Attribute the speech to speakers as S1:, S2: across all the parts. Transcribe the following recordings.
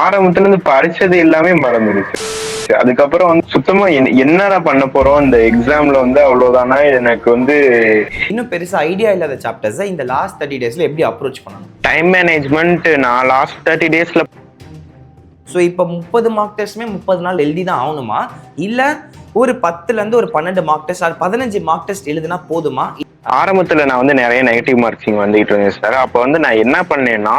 S1: ஆரம்பத்துல இருந்து படிச்சது எல்லாமே மறந்துடுச்சு. அதுக்கப்புறம் வந்து சுத்தமா என்னடா பண்ண போறோம் இந்த எக்ஸாம்ல வந்து அவ்வளவுதானா எனக்கு வந்து
S2: இன்னும் பெருசா ஐடியா இல்லாத சாப்டர்ஸை இந்த லாஸ்ட் 30 டேஸ்ல எப்படி அப்ரோச் பண்ணணும்?
S1: டைம் மேனேஜ்மெண்ட் நான் லாஸ்ட் 30 டேஸ்ல.
S2: ஸோ இப்போ 30 மார்க் டெஸ்ட்டுமே 30 நாள் எழுதி தான் ஆகணுமா, இல்ல ஒரு 10ல இருந்து ஒரு 12 மார்க் டெஸ்ட் அது 15 மார்க் டெஸ்ட் எழுதுனா போதுமா?
S1: ஆரம்பத்துல நான் வந்து நிறைய நெகட்டிவ் மார்க்ஸிங் வந்துட்டு இருந்தேன் சார். அப்ப வந்து நான் என்ன பண்ணேன்னா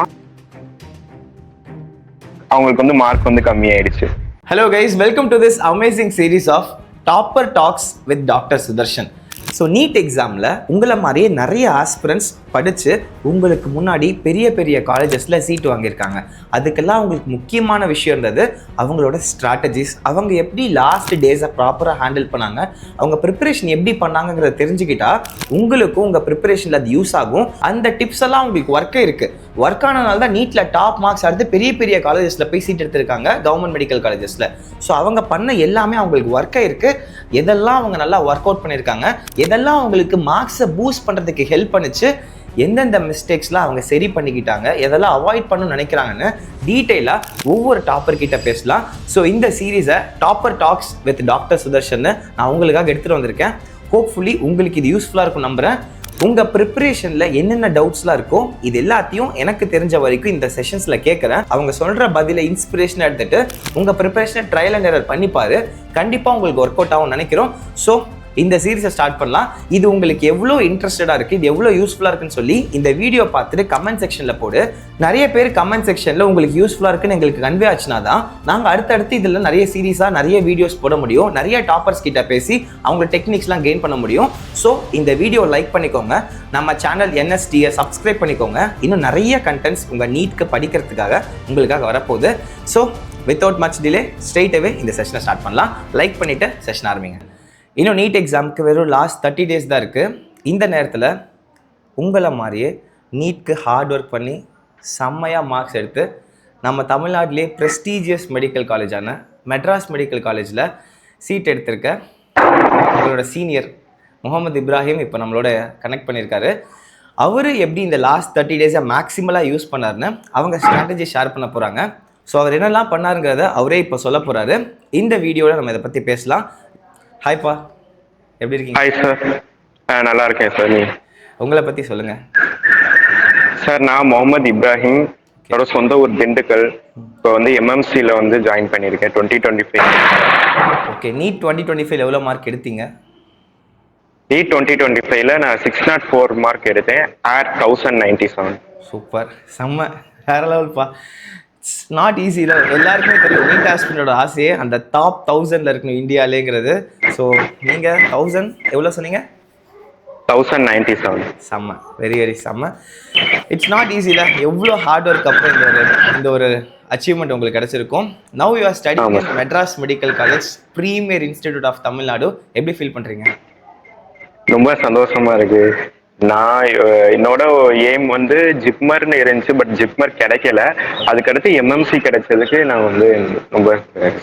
S1: அவங்களுக்கு வந்து மார்க் வந்து கம்மியாயிடுச்சு.
S2: Hello guys, welcome to this amazing series of topper talks with doctor Sudarshan. So NEET எக்ஸாமில் உங்களை மாதிரியே நிறைய ஆஸ்பிரன்ஸ் படித்து உங்களுக்கு முன்னாடி பெரிய பெரிய காலேஜஸில் சீட் வாங்கியிருக்காங்க. அதுக்கெல்லாம் அவங்களுக்கு முக்கியமான விஷயம் இருந்தது அவங்களோட ஸ்ட்ராட்டஜிஸ், அவங்க எப்படி லாஸ்ட் டேஸை ப்ராப்பராக ஹேண்டில் பண்ணாங்க, அவங்க ப்ரிப்பரேஷன் எப்படி பண்ணாங்கிறத தெரிஞ்சுக்கிட்டா உங்களுக்கும் உங்கள் ப்ரிப்பரேஷனில் அது யூஸ் ஆகும். அந்த டிப்ஸ் எல்லாம் உங்களுக்கு ஒர்க்கே இருக்குது. ஒர்க் ஆனதுனால தான் நீட்டில் டாப் மார்க்ஸ் எடுத்து பெரிய பெரிய காலேஜஸில் போய் சீட் எடுத்திருக்காங்க, கவர்மெண்ட் மெடிக்கல் காலேஜஸில். ஸோ அவங்க பண்ண எல்லாமே அவங்களுக்கு ஒர்க்கே இருக்குது. எதெல்லாம் அவங்க நல்லா ஒர்க் அவுட் பண்ணியிருக்காங்க, எதெல்லாம் அவங்களுக்கு மார்க்ஸை பூஸ்ட் பண்ணுறதுக்கு ஹெல்ப் பண்ணிச்சு, எந்தெந்த மிஸ்டேக்ஸ்லாம் அவங்க சரி பண்ணிக்கிட்டாங்க, எதெல்லாம் அவாய்ட் பண்ணணும்னு நினைக்கிறாங்கன்னு டீட்டெயிலாக ஒவ்வொரு டாப்பர் கிட்ட பேசலாம். ஸோ இந்த சீரீஸை topper talks with doctor Sudarshan நான் உங்களுக்காக எடுத்துகிட்டு வந்திருக்கேன். ஹோப்ஃபுல்லி உங்களுக்கு இது யூஸ்ஃபுல்லாக இருக்கும் நம்புகிறேன். உங்கள் ப்ரிப்பரேஷனில் என்னென்ன டவுட்ஸ்லாம் இருக்கும் இது எல்லாத்தையும் எனக்கு தெரிஞ்ச வரைக்கும் இந்த செஷன்ஸில் கேட்குறேன். அவங்க சொல்கிற பதிலை இன்ஸ்பிரேஷனாக எடுத்துகிட்டு உங்கள் ப்ரிப்பரேஷனை ட்ரையல் அண்ட் எரர் பண்ணிப்பாரு. கண்டிப்பாக உங்களுக்கு ஒர்க் அவுட் ஆகும்னு நினைக்கிறோம். ஸோ இந்த சீரீஸை ஸ்டார்ட் பண்ணலாம். இது உங்களுக்கு எவ்வளோ இன்ட்ரெஸ்டடாக இருக்குது, இது எவ்வளோ யூஸ்ஃபுல்லாக இருக்குன்னு சொல்லி இந்த வீடியோ பார்த்துட்டு கமெண்ட் செக்ஷனில் போடு. நிறைய பேர் கமெண்ட் செக்ஷனில் உங்களுக்கு யூஸ்ஃபுல்லாக இருக்குன்னு எங்களுக்கு கன்வே ஆச்சுனா தான் நாங்கள் அடுத்தடுத்து இதில் நிறைய சீரீஸாக நிறைய வீடியோஸ் போட முடியும், நிறைய டாப்பர்ஸ் கிட்ட பேசி அவங்க டெக்னிக்ஸ்லாம் கெயின் பண்ண முடியும். ஸோ இந்த வீடியோ லைக் பண்ணிக்கோங்க, நம்ம சேனல் என்எஸ்டியை சப்ஸ்கிரைப் பண்ணிக்கோங்க. இன்னும் நிறைய கண்டென்ட்ஸ் உங்கள் நீட்க்கு படிக்கிறதுக்காக உங்களுக்காக வரப்போகுது. So without much delay straight அவே இந்த செஷனை ஸ்டார்ட் பண்ணலாம். லைக் பண்ணிவிட்டு செஷன் ஆரம்பிங்க. இன்னும் நீட் எக்ஸாமுக்கு வெறும் லாஸ்ட் 30 டேஸ் தான் இருக்குது. இந்த நேரத்தில் உங்களை மாதிரியே நீட்க்கு ஹார்ட் ஒர்க் பண்ணி செம்மையாக மார்க்ஸ் எடுத்து நம்ம தமிழ்நாட்டிலே ப்ரெஸ்டீஜியஸ் மெடிக்கல் காலேஜான மெட்ராஸ் மெடிக்கல் காலேஜில் சீட் எடுத்திருக்க உங்களோட சீனியர் முகமது இப்ராஹிம் இப்போ நம்மளோட கனெக்ட் பண்ணியிருக்காரு. அவர் எப்படி இந்த லாஸ்ட் 30 டேஸை மேக்ஸிமலாக யூஸ் பண்ணாருன்னு அவங்க ஸ்ட்ராட்டஜி ஷேர் பண்ண போகிறாங்க. ஸோ அவர் என்னெல்லாம் பண்ணாருங்கிறத அவரே இப்போ சொல்ல போகிறாரு. இந்த வீடியோவில் நம்ம இதை பற்றி பேசலாம். ஹாய்ப்பா, எப்படி இருக்கீங்க?
S1: ஹாய் சார், நல்லா இருக்கேன் சார். நீ
S2: உங்களை பற்றி சொல்லுங்கள்
S1: சார். நான் முகமது இப்ராஹிம், என்னோட சொந்த ஊர் திண்டுக்கல். இப்போ வந்து எம்எம்சியில் வந்து ஜாயின் பண்ணியிருக்கேன் 2025.
S2: ஓகே, நீட் 2025 எவ்வளோ மார்க் எடுத்தீங்க?
S1: நீட் 2025ல நான் 604 மார்க் எடுத்தேன், ஆர் 1097.
S2: சூப்பர், செம்ம, வேற லெவல்ப்பா. இட்ஸ் நாட் ஈஸியில் எல்லாருக்குமே தெரியும் நீட் ஆஸ்பிரண்டோட ஆசையே அந்த டாப் 1000ல் இருக்கணும் இந்தியாவிலேங்கிறது. ஸோ நீங்கள் 1000 எவ்வளோ சொன்னீங்க?
S1: 1097.
S2: செம்ம, வெரி வெரி செம்ம. இட்ஸ் நாட் ஈஸியில் எவ்வளோ ஹார்ட் ஒர்க் அப்புறம் இந்த ஒரு அச்சீவ்மெண்ட் உங்களுக்கு கிடைச்சிருக்கும். Now you are studying in Madras medical college, premier institute of Tamil Nadu. எப்படி ஃபீல் பண்ணுறீங்க?
S1: ரொம்ப சந்தோஷமா இருக்கு. நான் என்னோட எய்ம் வந்து ஜிப்மர்னு இருந்துச்சு, பட் ஜிப்மர் கிடைக்கல. அதுக்கடுத்து எம்எம்சி கிடைச்சதுக்கு நான் வந்து ரொம்ப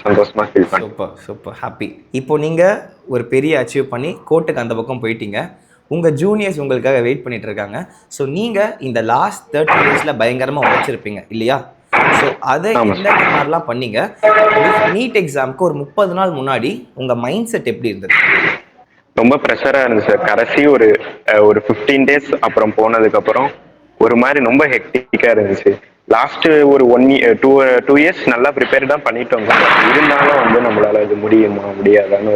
S1: சந்தோஷமா ஃபீல் பண்ணேன்.
S2: Super super, happy. இப்போ நீங்கள் ஒரு பெரிய அச்சீவ் பண்ணி கோர்ட்டுக்கு அந்த பக்கம் போயிட்டீங்க. உங்கள் ஜூனியர்ஸ் உங்களுக்காக வெயிட் பண்ணிட்டு இருக்காங்க. ஸோ நீங்கள் இந்த லாஸ்ட் 30 டேஸில் பயங்கரமாக உழைச்சிருப்பீங்க இல்லையா? ஸோ அதை என்ன மாதிரிலாம் பண்ணீங்க? நீட் எக்ஸாமுக்கு ஒரு 30 நாள் முன்னாடி உங்கள் மைண்ட் செட் எப்படி இருந்தது?
S1: ரொம்ப ப்ரெஷராக இருந்துச்சு சார். கடைசி ஒரு 15 டேஸ் அப்புறம் போனதுக்கப்புறம் ஒரு மாதிரி ரொம்ப ஹெக்டிக்காக இருந்துச்சு. லாஸ்ட் ஒரு 2 இயர்ஸ் நல்லா ப்ரிப்பேர் தான் பண்ணிட்டோம். இருந்தாலும் வந்து நம்மளால இது முடியுமா முடியாதான்னு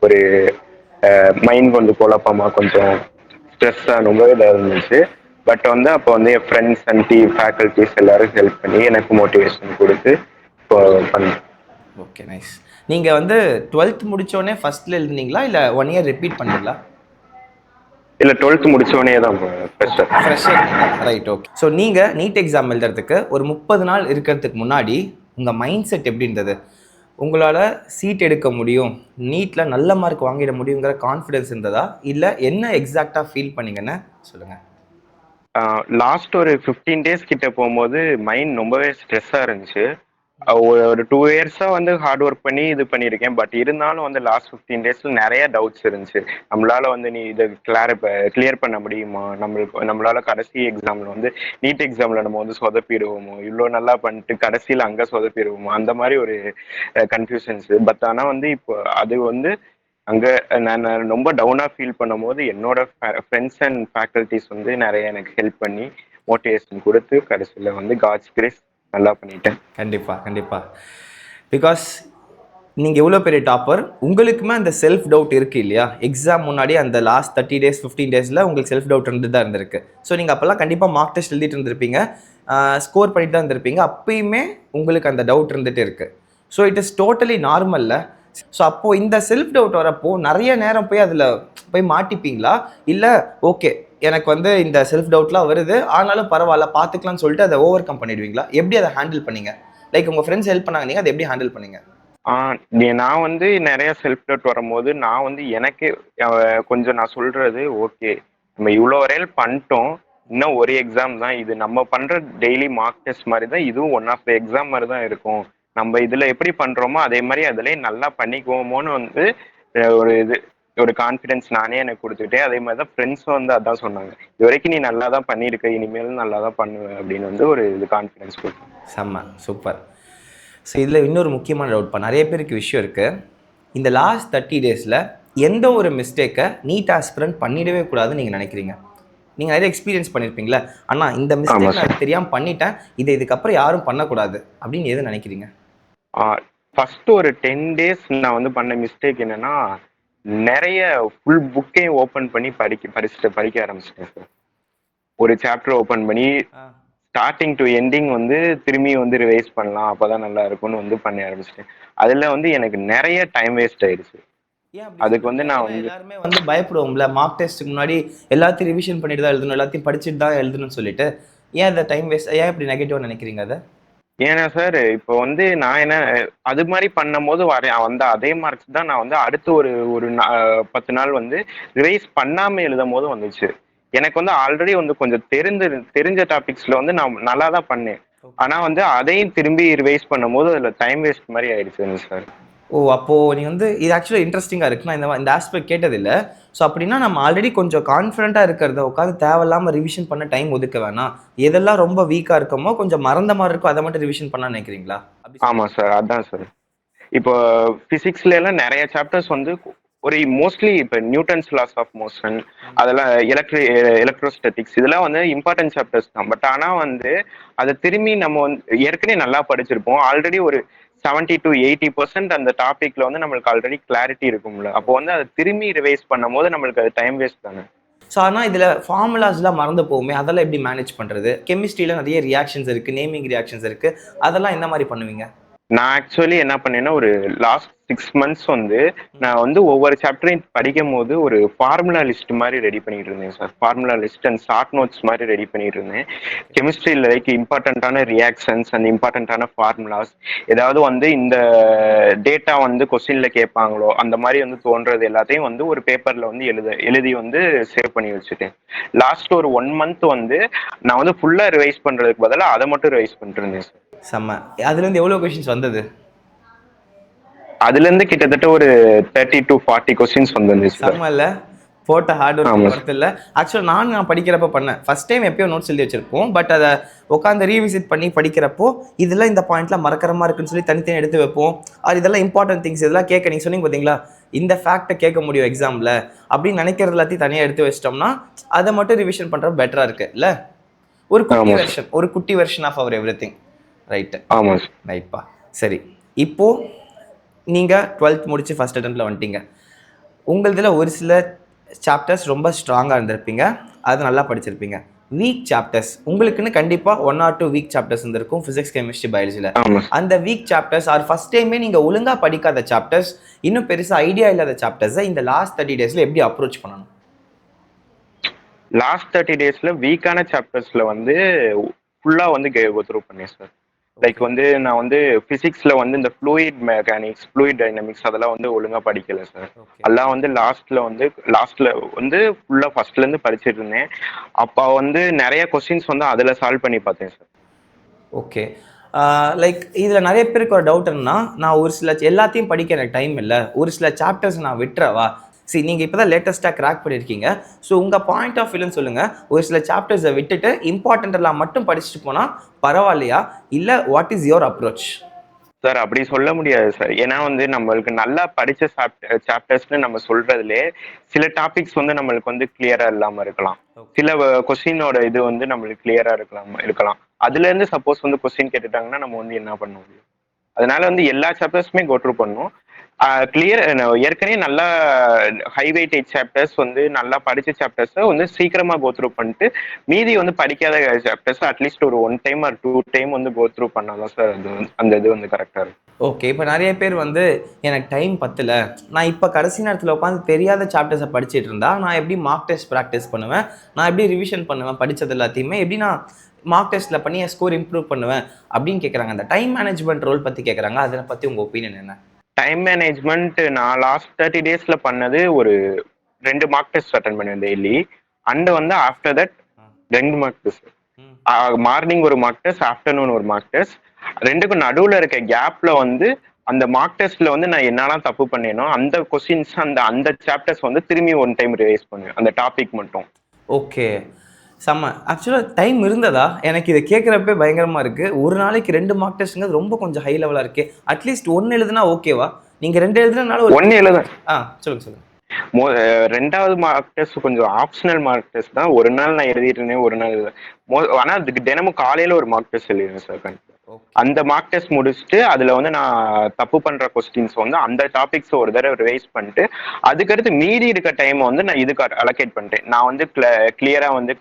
S1: ஒரு மைண்ட் கொஞ்சம் குழப்பமா, கொஞ்சம் ஸ்ட்ரெஸ்ஸாக ரொம்ப இதாக இருந்துச்சு. பட் வந்து அப்போ வந்து என் ஃப்ரெண்ட்ஸ் அண்ட் ஃபேக்கல்ட்டிஸ் எல்லாரும் ஹெல்ப் பண்ணி எனக்கு மோட்டிவேஷன் கொடுத்து இப்போ பண்ணேன்.
S2: Okay, nice. நீங்கள் வந்து 12th முடித்தோடனே ஃபஸ்ட்டில் எழுதுனீங்களா இல்லை 1 இயர் ரிப்பீட் பண்ணீங்களா?
S1: இல்லை, 12th முடித்தோடனே தான்
S2: ஃப்ரெஷ்ஷர். Right, okay. ஸோ நீங்கள் நீட் எக்ஸாம் எழுதுறதுக்கு ஒரு 30 நாள் இருக்கிறதுக்கு முன்னாடி உங்கள் மைண்ட் செட் எப்படி இருந்தது? உங்களால் சீட் எடுக்க முடியும், நீட்டில் நல்ல மார்க் வாங்கிட முடியுங்கிற கான்ஃபிடென்ஸ் இருந்ததா, இல்லை என்ன எக்ஸாக்டாக ஃபீல் பண்ணீங்கன்னு சொல்லுங்கள்.
S1: லாஸ்ட் ஒரு 15 டேஸ் கிட்ட போகும்போது மைண்ட் ரொம்பவே ஸ்ட்ரெஸ்ஸாக இருந்துச்சு. ஒரு 2 இயர்ஸா வந்து ஹார்ட் ஒர்க் பண்ணி இது பண்ணியிருக்கேன். பட் இருந்தாலும் வந்து லாஸ்ட் 15 டேஸ்ல நிறைய டவுட்ஸ் இருந்துச்சு. நம்மளால வந்து நீ இதை கிளியர் பண்ண முடியுமா? நம்மளால கடைசி எக்ஸாம்ல வந்து நீட் எக்ஸாம்ல நம்ம வந்து சொதப்பிடுவோமோ? இவ்வளோ நல்லா பண்ணிட்டு கடைசியில் அங்கே சொதப்பிடுவோமோ? அந்த மாதிரி ஒரு கன்ஃபியூஷன்ஸ். பட் ஆனால் வந்து இப்போ அது வந்து அங்கே நான் ரொம்ப டவுனாக ஃபீல் பண்ணும்போது என்னோட ஃப்ரெண்ட்ஸ் அண்ட் ஃபேக்கல்டிஸ் வந்து நிறைய எனக்கு ஹெல்ப் பண்ணி மோட்டிவேஷன் கொடுத்து கடைசியில் வந்து காட்ஸ் கிரேஸ் நல்லா பண்ணிட்டேன்.
S2: கண்டிப்பாக கண்டிப்பாக. பிகாஸ் நீங்கள் எவ்வளோ பெரிய டாப்பர், உங்களுக்குமே அந்த செல்ஃப் டவுட் இருக்குது இல்லையா? எக்ஸாம் முன்னாடி அந்த லாஸ்ட் 30 days 15 days உங்களுக்கு செல்ஃப் டவுட் இருந்துட்டு தான் இருந்திருக்கு. ஸோ நீங்கள் அப்போல்லாம் கண்டிப்பாக மார்க் டெஸ்ட் எழுதிட்டு இருந்திருப்பீங்க, ஸ்கோர் பண்ணிட்டு தான் இருந்திருப்பீங்க. அப்பயுமே உங்களுக்கு அந்த டவுட் இருந்துகிட்டு இருக்குது. ஸோ இட் இஸ் டோட்டலி நார்மல்ல. ஸோ அப்போது இந்த செல்ஃப் டவுட் வரப்போ நிறைய நேரம் அதில் போய் மாட்டிப்பீங்களா? இல்லை ஓகே எனக்கு வந்து இந்த செல்ஃப் டவுட்லாம் வருது ஆனாலும் பரவாயில்ல பார்த்துக்கலாம்னு சொல்லிட்டு அதை ஓவர் கம் பண்ணிடுவீங்களா? எப்படி அதை ஹேண்டில் பண்ணீங்க? லைக் உங்கள் ஃப்ரெண்ட்ஸ் ஹெல்ப் பண்ணாங்க, நீங்கள் அதை எப்படி ஹேண்டில் பண்ணீங்க?
S1: நான் வந்து நிறைய செல்ஃப் டவுட் வரும்போது நான் வந்து எனக்கே கொஞ்சம் நான் சொல்றது ஓகே, நம்ம இவ்வளோ வரையில் பண்ணிட்டோம், இன்னும் ஒரு எக்ஸாம் தான் இது, நம்ம பண்ற டெய்லி மார்க் டெஸ்ட் மாதிரி தான் இதுவும் ஒன் ஆஃப் த எக்ஸாம் மாதிரி தான் இருக்கும், நம்ம இதுல எப்படி பண்றோமோ அதே மாதிரி அதுலயே நல்லா பண்ணிக்குவோமோன்னு வந்து ஒரு ஒரு கான்ஃபிடன்ஸ் நானே எனக்கு கொடுத்துக்கிட்டேன். அதே மாதிரி தான் ஃப்ரெண்ட்ஸும் வந்து அதான் சொன்னாங்க, இது வரைக்கும் நீ நல்லா தான் பண்ணியிருக்க, இனிமேலும் நல்லா தான் பண்ணுவேன் அப்படின்னு வந்து ஒரு கான்ஃபிடன்ஸ் கொடுத்தேன்.
S2: செம்ம சூப்பர். ஸோ இதில் இன்னொரு முக்கியமான டவுட்ப்பா, நிறைய பேருக்கு விஷயம் இருக்குது. இந்த லாஸ்ட் 30 daysல எந்த ஒரு மிஸ்டேக்கை நீட் ஆஸ்பிரண்ட் பண்ணிடவே கூடாதுன்னு நீங்கள் நினைக்கிறீங்க? நீங்கள் நிறைய எக்ஸ்பீரியன்ஸ் பண்ணியிருப்பீங்களா? ஆனால் இந்த மிஸ்டேக் நான் தெரியாமல் பண்ணிட்டேன், இதை இதுக்கப்புறம் யாரும் பண்ணக்கூடாது அப்படின்னு எது நினைக்கிறீங்க?
S1: ஃபர்ஸ்ட் ஒரு 10 days நான் வந்து பண்ண மிஸ்டேக் என்னன்னா, நிறைய ஃபுல் புக்கையும் ஓப்பன் பண்ணி படிக்க ஆரம்பிச்சிட்டேன் சார். ஒரு சாப்டர் ஓப்பன் பண்ணி ஸ்டார்டிங் டு எண்டிங் வந்து திரும்பி வந்து ரிவைஸ் பண்ணலாம், அப்பதான் நல்லா இருக்கும்னு வந்து பண்ண ஆரம்பிச்சிட்டேன். அதுல வந்து எனக்கு நிறைய டைம் வேஸ்ட் ஆயிடுச்சு. அதுக்கு வந்து நான் வந்து
S2: எல்லாருமே வந்து பயப்படுவோம்ல, மார்க் டெஸ்ட்டுக்கு முன்னாடி எல்லாத்தையும் ரிவிஷன் பண்ணிட்டு தான் எழுதணும், எல்லாத்தையும் படிச்சுட்டு தான் எழுதணும்னு சொல்லிட்டு. ஏன் அந்த டைம் வேஸ்ட், ஏன் இப்படி நெகட்டிவா நினைக்கிறீங்க அதை?
S1: ஏன்னா சார் இப்போ வந்து நான் என்ன அது மாதிரி பண்ணும்போது வந்த அதே மார்க்ஸ் தான் நான் வந்து அடுத்து ஒரு ஒரு 10 நாள் வந்து ரிவைஸ் பண்ணாம எழுதும் போது வந்துச்சு. எனக்கு வந்து ஆல்ரெடி வந்து கொஞ்சம் தெரிஞ்ச டாபிக்ஸ்ல வந்து நான் நல்லா தான் பண்ணேன். ஆனா வந்து அதையும் திரும்பி ரிவைஸ் பண்ணும்போது அதுல டைம் வேஸ்ட் மாதிரி ஆயிடுச்சுங்க சார்.
S2: ஓ! அப்போது நீங்கள் வந்து இது ஆக்சுவலாக இன்ட்ரெஸ்டிங்காக இருக்குது. நான் இந்த ஆஸ்பெக்ட் கேட்டதில்ல. ஸோ அப்படின்னா நம்ம ஆல்ரெடி கொஞ்சம் கான்ஃபிடென்ட்டாக இருக்கிறத உட்காந்து தேவையில்லாமல் ரிவிஷன் பண்ண டைம் ஒதுக்க வேணாம். எதெல்லாம் ரொம்ப வீக்காக இருக்கமோ, கொஞ்சம் மறந்த மாதிரி இருக்கோ, அதை மட்டும் ரிவிஷன் பண்ணலாம்னு நினைக்கிறீங்களா?
S1: ஆமா சார், அதான் சார். இப்போ பிசிக்ஸ்ல எல்லாம் நிறைய சாப்டர்ஸ் வந்து ஒரு மோஸ்ட்லி இப்போ நியூட்டன்ஸ் லாஸ் ஆஃப் மோஷன், அதெல்லாம் எலக்ட்ரோஸ்டாட்டிக்ஸ், இதெல்லாம் வந்து இம்பார்ட்டன்ட் சாப்டர்ஸ் தான். பட் ஆனால் வந்து அதை திரும்பி நம்ம வந்து ஏற்கனவே நல்லா படிச்சிருப்போம், ஆல்ரெடி ஒரு 70 to 80% அந்த டாபிக்ல வந்து நம்மளுக்கு ஆல்ரெடி கிளாரிட்டி இருக்கும்ல, அப்போ வந்து அதை திரும்பி ரிவைஸ் பண்ணும் போது நம்மளுக்கு அது டைம் வேஸ்ட் தானே.
S2: ஸோ ஆனால் இதில் ஃபார்முலாஸ்லாம் மறந்து போகுமே, அதெல்லாம் எப்படி மேனேஜ் பண்ணுறது? கெமிஸ்ட்ரியில் நிறைய ரியாக்ஷன்ஸ் இருக்குது, நேமிங் ரியாக்ஷன்ஸ் இருக்குது, அதெல்லாம் என்ன மாதிரி பண்ணுவீங்க?
S1: நான் ஆக்சுவலி என்ன பண்ணேன்னா, ஒரு லாஸ்ட் 6 months வந்து நான் வந்து ஒவ்வொரு சாப்டரையும் படிக்கும் போது ஒரு ஃபார்முலா லிஸ்ட் மாதிரி ரெடி பண்ணிட்டு இருந்தேன் sir. Formula list and short notes மாதிரி ரெடி பண்ணிட்டு இருந்தேன். கெமிஸ்ட்ரியில் லைக் இம்பார்ட்டண்ட்டான ரியாக்ஷன்ஸ் அண்ட் இம்பார்ட்டண்ட்டான ஃபார்முலாஸ், ஏதாவது வந்து இந்த டேட்டா வந்து கொஸ்டின்ல கேட்பாங்களோ அந்த மாதிரி வந்து தோன்றது எல்லாத்தையும் வந்து ஒரு பேப்பர்ல வந்து எழுதி வந்து சேவ் பண்ணி வச்சுட்டேன். லாஸ்ட் ஒரு 1 month வந்து நான் வந்து ஃபுல்லா ரிவைஸ் பண்றதுக்கு பதிலாக அதை மட்டும் ரிவைஸ் பண்ணிட்டு இருந்தேன் சார்.
S2: செம்ம. அதுலேருந்து எவ்வளோ கொஷின்ஸ் வந்தது?
S1: அதுலேருந்து கிட்டத்தட்ட ஒரு 30 to 40 கொஸ்டின்ஸ் வந்துருந்துச்சு.
S2: செம்ம இல்லை? போட்ட ஹார்ட் ஒர்க் ஒர்த் இல்லை. ஆக்சுவலாக நான் படிக்கிறப்ப பண்ணேன். ஃபர்ஸ்ட் டைம் எப்பயோ நோட்ஸ் எழுதி வச்சிருப்போம், பட் அதை உட்காந்து ரீவிசிட் பண்ணி படிக்கிறப்போ இதெல்லாம் இந்த பாயிண்ட்லாம் மறக்கிற மாதிரி இருக்குன்னு சொல்லி தனித்தனி எடுத்து வைப்போம். அது இதெல்லாம் இம்பார்ட்டன்ட் திங்ஸ், இதெல்லாம் கேட்க நீங்கள் சொன்னீங்க பார்த்தீங்களா, இந்த ஃபேக்டை கேட்க முடியும் எக்ஸாமில் அப்படின்னு நினைக்கிறது எல்லாத்தையும் தனியாக எடுத்து வச்சிட்டோம்னா அதை மட்டும் ரிவிஷன் பண்ணுறது பெட்டராக இருக்குது இல்லை? ஒரு குட்டி version of our everything. Right,
S1: ஆமாம்
S2: ரைட்ப்பா. சரி, இப்போது நீங்கள் 12th முடிச்சு ஃபஸ்ட் அட்டெம்ப்டில் வந்துட்டீங்க. உங்களதில் ஒரு சில சாப்டர்ஸ் ரொம்ப ஸ்ட்ராங்காக இருந்திருப்பீங்க, அது நல்லா படிச்சிருப்பீங்க. வீக் சாப்டர்ஸ் உங்களுக்குன்னு கண்டிப்பாக 1 or 2 வீக் சாப்டர்ஸ் இருந்திருக்கும் ஃபிசிக்ஸ், கெமிஸ்ட்ரி, பயாலஜியில். அந்த வீக் சாப்டர்ஸ் ஆர் ஃபஸ்ட் டைமே நீங்கள் ஒழுங்காக படிக்காத சாப்டர்ஸ், இன்னும் பெருசாக ஐடியா இல்லாத சாப்டர்ஸை இந்த லாஸ்ட் 30 daysல எப்படி அப்ரோச் பண்ணணும்?
S1: லாஸ்ட் 30 daysல வீக்கான சாப்டர்ஸ்ல வந்து ஃபுல்லா வந்து கோ த்ரூ பண்ணேன் சார். லைக் வந்து நான் வந்து பிசிக்ஸ்ல வந்து இந்த ஃப்ளூயிட் மெக்கானிக்ஸ், ஃப்ளூயிட் டைனமிக்ஸ் அதெல்லாம் வந்து ஒழுங்கா படிக்கல சார். அதெல்லாம் வந்து லாஸ்ட்ல வந்து ஃபுல்லா ஃபர்ஸ்ட்ல இருந்து படிச்சிட்டு இருந்தேன். அப்போ வந்து நிறைய கொஸ்டின்ஸ் வந்து அதுல சால்வ் பண்ணி பார்த்தேன் சார்.
S2: ஓகே. லைக் இதில் நிறைய பேருக்கு ஒரு டவுட் என்னன்னா, நான் ஒரு சில எல்லாத்தையும் படிக்க எனக்கு டைம் இல்லை, ஒரு சில சாப்டர்ஸ் நான் விட்டுறவா? சரி, நீங்கள் இப்போ தான் லேட்டஸ்ட்டாக கிராக் பண்ணியிருக்கீங்க. ஸோ உங்கள் பாயிண்ட் ஆஃப் வியூன்னு சொல்லுங்கள். ஒரு சில சாப்டர்ஸை விட்டுட்டு இம்பார்ட்டன்டெல்லாம் மட்டும் படிச்சுட்டு போனால் பரவாயில்லையா, இல்லை what is your approach?
S1: Sir அப்படி சொல்ல முடியாது சார். ஏன்னா வந்து நம்மளுக்கு நல்லா படிச்ச சாப்டர்ஸ்ன்னு நம்ம சொல்றதுலயே சில டாபிக்ஸ் வந்து நம்மளுக்கு வந்து கிளியரா இல்லாம இருக்கலாம். சில கொஸ்டினோட இது வந்து நம்மளுக்கு கிளியரா இருக்கலாம். அதுல இருந்து சப்போஸ் வந்து கொஸ்டின் கேட்டுட்டாங்கன்னா நம்ம வந்து என்ன பண்ண முடியும்? அதனால வந்து எல்லா சாப்டர்ஸுமே கோ த்ரூ பண்ணணும். கிளியர் ஏற்கனவே நல்லா ஹை வெயிட்டேஜ் சாப்டர்ஸ் வந்து நல்லா படிச்ச சாப்டர்ஸை வந்து சீக்கிரமா கோ த்ரூ பண்ணிட்டு மீதி வந்து படிக்காத சாப்டர்ஸ் அட்லீஸ்ட் ஒரு 1 டைம் ஆர் 2 டைம் வந்து கோ த்ரூ பண்ணாதான் சார் அந்த இது வந்து கரெக்டா இருக்கும்.
S2: ஓகே, இப்போ நிறைய பேர் வந்து எனக்கு டைம் பத்தல, நான் இப்போ கடைசி நேரத்தில் உட்காந்து தெரியாத சாப்டர்ஸை படிச்சுட்டு இருந்தா நான் எப்படி மார்க் டெஸ்ட் ப்ராக்டிஸ் பண்ணுவேன், நான் எப்படி ரிவிஷன் பண்ணுவேன், படித்தது எல்லாத்தையுமே எப்படி நான் மார்க் டெஸ்ட்டில் பண்ணி என் ஸ்கோர் இம்ப்ரூவ் பண்ணுவேன் அப்படின்னு கேட்குறாங்க. அந்த டைம் மேனேஜ்மெண்ட் ரோல் பற்றி கேட்குறாங்க. அதை பற்றி உங்கள் ஒப்பீனியன் என்ன?
S1: டைம் மேனேஜ்மெண்ட் நான் லாஸ்ட் 30 டேஸ்ல பண்ணது ஒரு 2 மார்க் டெஸ்ட் அட்டன் பண்ணுவேன் டெய்லி. அண்ட் வந்து after that 2 mark test, morning ஒரு மார்க் டெஸ்ட், ஆஃப்டர்நூன் ஒரு மார்க் டெஸ்ட். ரெண்டுக்கும் நடுவில் இருக்க கேப்ல வந்து அந்த மார்க் டெஸ்ட்ல வந்து நான் என்னெல்லாம் தப்பு பண்ணேனோ அந்த கொஸ்டின்ஸ் அந்த அந்த சாப்டர்ஸ் வந்து திரும்பி 1 டைம் ரிவைஸ் பண்ணுவேன், அந்த டாபிக் மட்டும்.
S2: ஓகே, செம்ம. ஆக்சுவலாக டைம் இருந்ததா? எனக்கு இதை கேட்குறப்ப பயங்கரமாக இருக்குது. ஒரு நாளைக்கு 2 மார்க் டெஸ்ட்டுங்கிறது ரொம்ப கொஞ்சம் ஹை லெவலாக இருக்குது. அட்லீஸ்ட் 1 எழுதுனா ஓகேவா? நீங்கள் 2 எழுதுனால ஒரு
S1: 1 எழுத
S2: சொல்லுங்கள்.
S1: ரெண்டாவது மார்க் டெஸ்ட் கொஞ்சம் ஆப்ஷனல் மார்க் டெஸ்ட் தான். ஒரு நாள் நான் எழுதிட்டு இருந்தேன், ஒரு நாள் ஆனா அதுக்கு தினமும் காலையில ஒரு மார்க் டெஸ்ட் எழுதிடுவேன் சார். அந்த மார்க் டெஸ்ட் முடிச்சுட்டு அதுல வந்து நான் தப்பு பண்ற கொஸ்டின்ஸ் வந்து அந்த டாபிக்ஸ் ஒரு தடவை ரிவைஸ் பண்ணிட்டு அதுக்கடுத்து மீதி இருக்க டைம் வந்து நான் இதுக்கு அலோகேட் பண்ணிட்டேன். நான் வந்து கிளியரா வந்து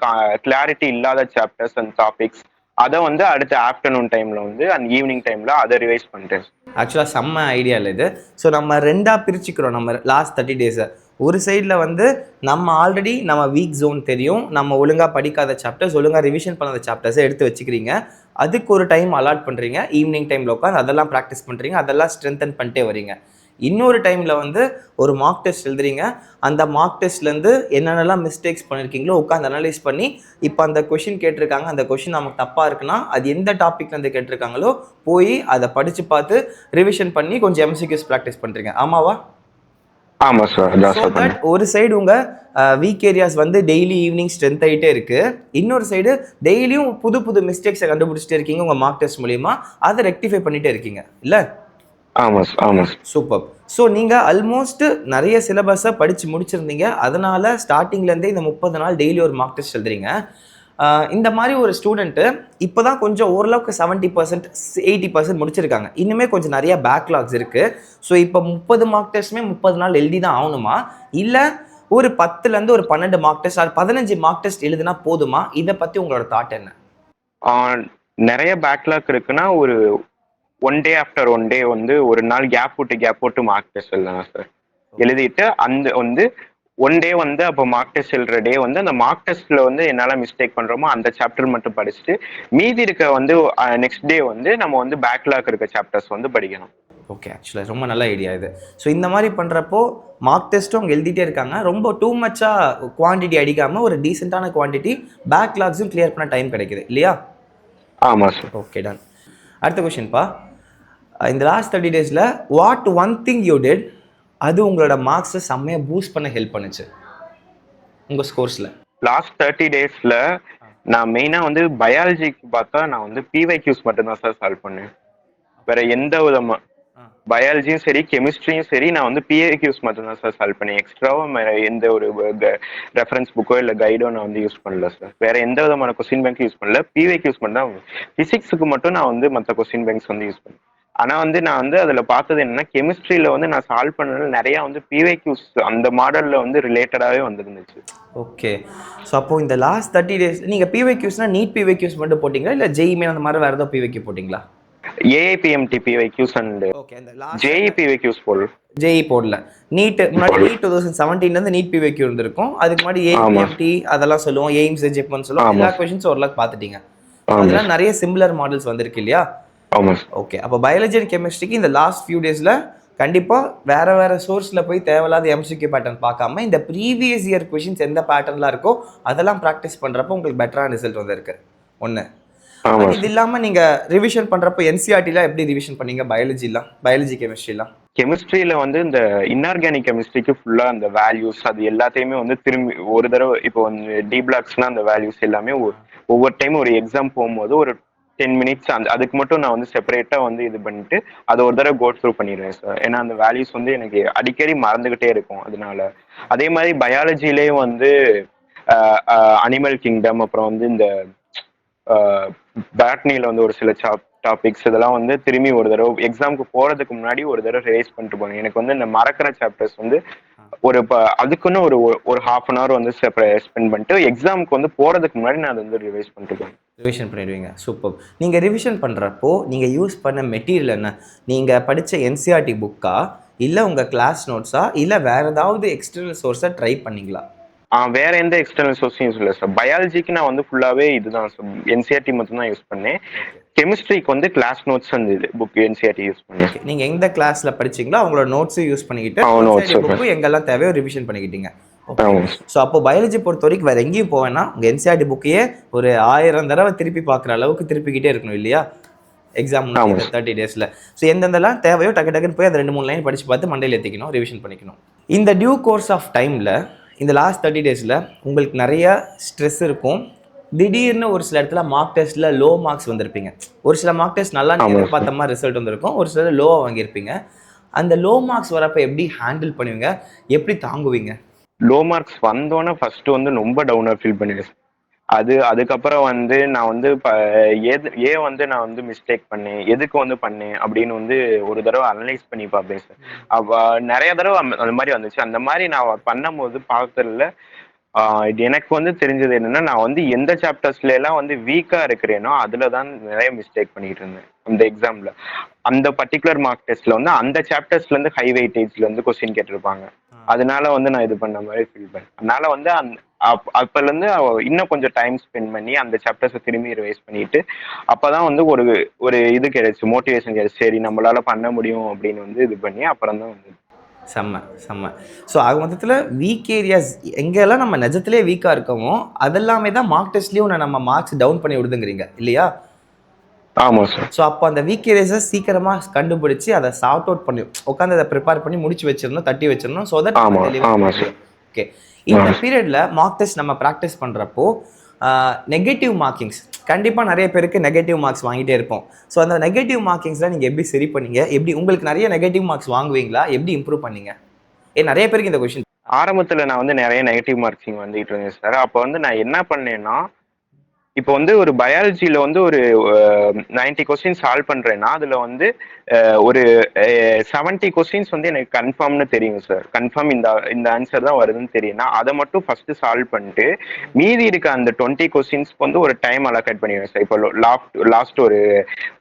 S1: கிளாரிட்டி இல்லாத சாப்டர்ஸ் அண்ட் டாபிக்ஸ் அதை வந்து அடுத்த ஆஃப்டர்நூன் டைம்ல வந்து அந்த ஈவினிங் டைம்ல அதை ரிவைஸ் பண்ணிட்டேன்.
S2: ஆக்சுவலாக செம்ம ஐடியா இல்லை இது. ஸோ நம்ம ரெண்டாக பிரிச்சுக்கிறோம் நம்ம லாஸ்ட் 30 டேஸை. ஒரு சைடில் வந்து நம்ம ஆல்ரெடி நம்ம வீக் ஜோன் தெரியும், நம்ம ஒழுங்காக படிக்காத சாப்டர்ஸ், ஒழுங்காக ரிவிஷன் பண்ணாத சாப்டர்ஸை எடுத்து வச்சுக்கிறீங்க. அதுக்கு ஒரு டைம் அலாட் பண்ணுறீங்க, ஈவினிங் டைமில் உட்காந்து அதெல்லாம் ப்ராக்டிஸ் பண்ணுறீங்க, அதெல்லாம் ஸ்ட்ரென்தன் பண்ணிட்டே வரீங்க. இன்னொரு டைமில் வந்து ஒரு மார்க் டெஸ்ட் எழுதுறீங்க. அந்த மார்க் டெஸ்ட்லேருந்து என்னென்னலாம் மிஸ்டேக்ஸ் பண்ணியிருக்கீங்களோ உட்காந்து அனலைஸ் பண்ணி, இப்போ அந்த கொஷின் கேட்டிருக்காங்க, அந்த கொஷின் நமக்கு தப்பாக இருக்குன்னா அது எந்த டாப்பிக்லேருந்து கேட்டிருக்காங்களோ போய் அதை படித்து பார்த்து ரிவிஷன் பண்ணி கொஞ்சம் எம்சிக்யூஸ் ப்ராக்டிஸ் பண்ணுறீங்க. ஆமாவா?
S1: ஆமாம் சார்.
S2: ஸோ தட் ஒரு சைடு உங்கள் வீக் ஏரியாஸ் வந்து டெய்லி ஈவினிங் ஸ்ட்ரென்த் ஆகிட்டே இருக்குது. இன்னொரு சைடு டெய்லியும் புது புது மிஸ்டேக்ஸை கண்டுபிடிச்சிட்டே இருக்கீங்க உங்கள் மார்க் டெஸ்ட் மூலிமா, அதை ரெக்டிஃபை பண்ணிகிட்டே இருக்கீங்க இல்லை?
S1: ஆமாம்.
S2: சூப்பர். ஸோ நீங்கள் ஆல்மோஸ்ட் நிறைய சிலபஸை படித்து முடிச்சிருந்தீங்க. அதனால் ஸ்டார்டிங்லேருந்தே இந்த 30 நாள் டெய்லி ஒரு மார்க் டெஸ்ட் எழுதுறீங்க. இந்த மாதிரி ஒரு ஸ்டூடெண்ட்டு இப்போ தான் கொஞ்சம் ஓரளவுக்கு 70% 80% முடிச்சிருக்காங்க. இன்னுமே கொஞ்சம் நிறைய பேக்லாக்ஸ் இருக்குது. ஸோ இப்போ 30 மார்க் டெஸ்ட்டுமே 30 நாள் எழுதி தான் ஆகணுமா, இல்லை ஒரு 10லேருந்து ஒரு 12 மார்க் டெஸ்ட் அது 15 மார்க் டெஸ்ட் எழுதுனா போதுமா? இதை பற்றி உங்களோட தாட் என்ன?
S1: நிறைய பேக்லாக் இருக்குன்னா ஒரு 1 டே ஆஃப்டர் 1 டே வந்து ஒரு நாள் கேப் போட்டு மார்க் டெஸ்ட் எழுதலாம் சார். எழுதிட்டு அந்த வந்து 1 டே வந்து அப்போ மார்க் டெஸ்ட் எழுதுற டே வந்து அந்த மார்க் டெஸ்ட்ல வந்து என்னால மிஸ்டேக் பண்றோமோ அந்த சாப்டர் மட்டும் படிச்சுட்டு மீதி இருக்க வந்து நெக்ஸ்ட் டே வந்து நம்ம வந்து பேக்லாக் இருக்க சாப்டர்ஸ் வந்து படிக்கணும்.
S2: ஓகே, ஆக்சுவலாக ரொம்ப நல்ல ஐடியா இது. ஸோ இந்த மாதிரி பண்ணுறப்போ மார்க் டெஸ்ட்டும் அவங்க எழுதிட்டே இருக்காங்க, ரொம்ப டூ மச்சாக குவான்டிட்டி அடிக்காமல் ஒரு டீசெண்டான குவான்டிட்டி பேக்லாக்ஸும் கிளியர் பண்ண டைம் கிடைக்குது இல்லையா?
S1: ஆமாம் சார்.
S2: Okay, ton. அடுத்த கொஷின்ப்பா. இந்த லாஸ்ட் 30 டேஸில் what one thing you did அது உங்களோட மார்க்ஸை செம்மையாக பூஸ்ட் பண்ண ஹெல்ப் பண்ணுச்சு உங்கள் ஸ்கோர்ஸில்?
S1: லாஸ்ட் 30 டேஸில் நான் மெயினாக வந்து பயாலஜிக்கு பார்த்தா நான் வந்து பிவைக்யூஸ் மட்டும்தான் சார் சால்வ் பண்ணேன். வேற எந்த விதமாக பயாலஜியும் சரி கெமிஸ்ட்ரியும் சரி நான் வந்து பிஐக்யூஸ் மட்டும்தான் சார் சால்வ் பண்ணேன். எக்ஸ்ட்ராவும் எந்த ஒரு ரெஃபரன்ஸ் புக்கோ இல்லை கைடோ நான் வந்து யூஸ் பண்ணல சார். வேற எந்த விதமான கொஸ்டின் பேங்க் யூஸ் பண்ணல, பிஐக்யூஸ் மட்டும் தான். பிசிக்ஸுக்கு மட்டும் நான் வந்து மற்ற கொஸ்டின் பேங்க்ஸ் வந்து யூஸ் பண்ணேன். ஆனால் வந்து நான் வந்து அதில் பார்த்தது என்னன்னா கெமிஸ்ட்ரியில் வந்து நான் சால்வ் பண்ணது நிறையா வந்து பிவைக்யூஸ் அந்த மாடலில் வந்து ரிலேட்டடாகவே வந்துருந்துச்சு.
S2: ஓகே, ஸோ அப்போ இந்த லாஸ்ட் 30 டேஸ் நீங்கள் பிவைக்யூஸ்னா நீட் பிவைக்யூஸ் மட்டும் போட்டிங்களா, இல்லை ஜெய்மே அந்த மாதிரி வேறு ஏதோ பிவைக்யூ போட்டிங்களா?
S1: AIPMT PYQs and JEE PYQs போடல.
S2: ஜேஇ போடல. நீட் முன்னாடி நீட் 2017 நீட் பிவைக்யூ இருந்திருக்கும். அதுக்கு முன்னாடி ஏஐபிஎம்டி அதெல்லாம் சொல்லுவோம், எய்ம்ஸ் ஜெப்னு சொல்லுவோம். எல்லா கொஸ்டின்ஸும் ஓரளவுக்கு பார்த்துட்டீங்க. அதெல்லாம் நிறைய சிமிலர் மாடல்ஸ் வந்திருக்கு இல்லையா? ஓகே, அப்போ பயாலஜி அண்ட் கெமிஸ்ட்ரிக்கு இந்த லாஸ்ட் ஃபியூ டேஸில் கண்டிப்பாக வேறு சோர்ஸில் போய் தேவையில்லாத எம்சிக்யூ பேட்டர்ன் பார்க்காம இந்த ப்ரீவியஸ் இயர் கொஷின்ஸ் எந்த பேட்டர்ன்லாம் இருக்கோ அதெல்லாம் ப்ராக்டிஸ் பண்ணுறப்போ உங்களுக்கு பெட்டரான ரிசல்ட் வந்திருக்கு. ஒன்று.
S1: ஆமா
S2: அண்ட் இது இல்லாம நீங்க ரிவிஷன் பண்றப்ப என்சிஆர்டிலாம் எப்படி ரிவிஷன் பண்ணீங்க? பயாலஜி கெமிஸ்ட்ரிலாம்
S1: கெமிஸ்ட்ரியில வந்து இந்த இன்ஆர்கானிக் கெமிஸ்ட்ரிக்கு ஃபுல்லா அந்த வேல்யூஸ் அது எல்லாத்தையுமே வந்து திரும்பி ஒரு தடவை இப்போ வந்து டி பிளாக்ஸ்னா அந்த வேல்யூஸ் எல்லாமே ஒவ்வொரு டைம் ஒரு எக்ஸாம் போகும்போது ஒரு 10 மினிட்ஸ் அதுக்கு மட்டும் நான் வந்து செப்பரேட்டா வந்து இது பண்ணிட்டு அதை ஒரு தடவை கோ த்ரூ பண்ணிடுவேன் சார். ஏன்னா அந்த வேல்யூஸ் வந்து எனக்கு அடிக்கடி மறந்துகிட்டே இருக்கும். அதனால அதே மாதிரி பயாலஜிலேயும் வந்து அனிமல் கிங்டம் அப்புறம் வந்து இந்த பேட்னியில் வந்து ஒரு சில டாபிக்ஸ் இதெல்லாம் வந்து திரும்பி ஒரு தடவை எக்ஸாமுக்கு போறதுக்கு முன்னாடி ஒரு தடவை ரிவைஸ் பண்ணிட்டு போனேன். எனக்கு வந்து இந்த மறக்கிற சாப்டர்ஸ் வந்து ஒரு அதுக்குன்னு ஒரு ஒரு ஹாஃப் அன் ஹவர் வந்து ஸ்பெண்ட் பண்ணிட்டு எக்ஸாமுக்கு வந்து போறதுக்கு முன்னாடி நான் அதை வந்து ரிவைஸ் பண்ணிட்டு போனேன்.
S2: ரிவிஷன் பண்ணிடுவீங்க. சூப்பர். நீங்கள் ரிவிஷன் பண்ணுறப்போ நீங்கள் யூஸ் பண்ண மெட்டீரியல் என்ன? நீங்கள் படித்த என்சிஆர்டி புக்கா, இல்லை உங்கள் கிளாஸ் நோட்ஸா, இல்லை வேறு ஏதாவது எக்ஸ்டர்னல் சோர்ஸை ட்ரை பண்ணிங்களா?
S1: வேற எந்த எக்ஸ்டர்னல் சோர்ஸும் யூஸ் இல்லை சார். பயாலஜிக்கு நான் வந்து ஃபுல்லாவே இதுதான் சார், என்சிஆர்டி மட்டும் தான் யூஸ் பண்ணேன். கெமிஸ்ட்ரிக்கு வந்து கிளாஸ் நோட்ஸ் அந்த இது புக் என்சிஆர்டி யூஸ் பண்ணேன்.
S2: நீங்கள் எந்த கிளாஸில் படிச்சிங்களோ அவங்களோட நோட்ஸும் யூஸ் பண்ணிக்கிட்டு புக்கு எங்கெல்லாம் தேவையோ ரிவிஷன் பண்ணிக்கிட்டீங்க. ஸோ அப்போ பயாலஜி பொறுத்த வரைக்கும் வேறு எங்கேயும் போவேன்னா உங்கள் என்சிஆர்டி புக்கையே ஒரு 1000 தடவை திருப்பி பார்க்குற அளவுக்கு திருப்பிக்கிட்டே இருக்கணும் இல்லையா? எக்ஸாம் 30 டேஸில். ஸோ எந்தெந்தெல்லாம் தேவையோ டக்குன்னு போய் அந்த 2-3 லைன் படித்து பார்த்து மண்டையில் ஏற்றிக்கணும், ரிவிஷன் பண்ணிக்கணும். இந்த டியூ கோர்ஸ் ஆஃப் டைமில் இந்த லாஸ்ட் 30 டேஸில் உங்களுக்கு நிறையா ஸ்ட்ரெஸ் இருக்கும். திடீர்னு ஒரு சில இடத்துல மார்க் டெஸ்ட்டில் லோ மார்க்ஸ் வந்திருப்பீங்க. ஒரு சில மார்க் டெஸ்ட் நல்லா நீங்கள் பார்த்த மாதிரி ரிசல்ட் வந்திருக்கும், ஒரு சிலர் லோவாக வாங்கியிருப்பீங்க. அந்த லோ மார்க்ஸ் வரப்போ எப்படி ஹேண்டில் பண்ணுவீங்க, எப்படி தாங்குவீங்க?
S1: லோ மார்க்ஸ் வந்தோன்னே ஃபர்ஸ்ட் வந்து ரொம்ப டவுனாக ஃபீல் பண்ணிடுவேன். அதுக்கப்புறம் வந்து நான் வந்து ஏன் வந்து நான் வந்து மிஸ்டேக் பண்ணேன், எதுக்கு வந்து பண்ணேன் அப்படின்னு வந்து ஒரு தடவை அனலைஸ் பண்ணி பார்ப்பேன் சார். அப்போ நிறைய தடவை அந்த மாதிரி வந்துச்சு. அந்த மாதிரி நான் பண்ணும்போது பார்த்ததுல இது எனக்கு வந்து தெரிஞ்சது என்னன்னா, நான் வந்து எந்த சாப்டர்ஸ்ல எல்லாம் வந்து வீக்கா இருக்கிறேனோ அதுல தான் நிறைய மிஸ்டேக் பண்ணிட்டு இருந்தேன் இந்த எக்ஸாம்ல. அந்த பர்டிகுலர் மார்க் டெஸ்ட்ல வந்து அந்த சாப்டர்ஸ்ல இருந்து ஹை வெயிட்டேஜ்ல வந்து கொஸ்டின் கேட்டிருப்பாங்க. அதனால வந்து நான் இது பண்ண மாதிரி ஃபீல் பண்ணேன். அதனால வந்து அப்பல இருந்து இன்னும் கொஞ்சம் டைம் ஸ்பெண்ட் பண்ணி அந்த சாப்டர்ஸை திரும்பி ரிவைஸ் பண்ணிட்டு அப்பதான் வந்து ஒரு ஒரு இது கிடைச்சு, மோட்டிவேஷன் கிடைச்சு. சரி நம்மளால பண்ண முடியும் அப்படின்னு வந்து இது பண்ணி அப்புறம் தான் வந்து
S2: செம்ம. ஸோ ஆக மொத்தத்தில் வீக் ஏரியாஸ் எங்கெல்லாம் நம்ம நிஜத்திலே வீக்காக இருக்கோமோ அதெல்லாமே தான் மார்க் டெஸ்ட்லேயும் நம்ம மார்க்ஸ் டவுன் பண்ணி விடுதுங்கிறீங்க இல்லையா?
S1: ஆமாம் சார்.
S2: ஸோ அப்போ அந்த வீக் ஏரியாஸை சீக்கிரமாக கண்டுபிடிச்சி அதை சார்ட் அவுட் பண்ணி உட்காந்து அதை ப்ரிப்பேர் பண்ணி முடிச்சு வச்சிடணும், தட்டி வச்சிடணும். So that okay. இந்த பீரியடில் மார்க் டெஸ்ட் நம்ம ப்ராக்டிஸ் பண்ணுறப்போ நெகட்டிவ் மார்க்கிங்ஸ் கண்டிப்பாக நிறைய பேருக்கு நெகட்டிவ் மார்க்ஸ் வாங்கிட்டே இருப்போம். ஸோ அந்த நெகட்டிவ் மார்க்கிங்ஸ்லாம் நீங்கள் எப்படி சரி பண்ணீங்க? எப்படி உங்களுக்கு நிறைய நெகட்டிவ் மார்க்ஸ் வாங்குவீங்களா? எப்படி இம்ப்ரூவ் பண்ணீங்க? நிறைய பேருக்கு இந்த கொஸ்டின்.
S1: ஆரம்பத்தில் நான் வந்து நிறைய நெகட்டிவ் மார்க்ஸிங் வந்துட்டு இருந்தேன் சார். அப்போ வந்து நான் என்ன பண்ணேன்னா, இப்போ வந்து ஒரு பயாலஜியில் வந்து ஒரு 90 கொஸ்டின் சால்வ் பண்ணுறேன்னா அதில் வந்து ஒரு 70 கொஸ்டின்ஸ் வந்து எனக்கு கன்ஃபார்ம்னு தெரியும் சார். கன்ஃபார்ம் இந்த ஆன்சர் தான் வருதுன்னு தெரியும்னா அதை மட்டும் ஃபர்ஸ்ட் சால்வ் பண்ணிட்டு மீதி இருக்க அந்த 20 கொஸ்டின்ஸ்க்கு வந்து ஒரு டைம் அலோகேட் பண்ணிடுவேன் சார். இப்போ லாஸ்ட் ஒரு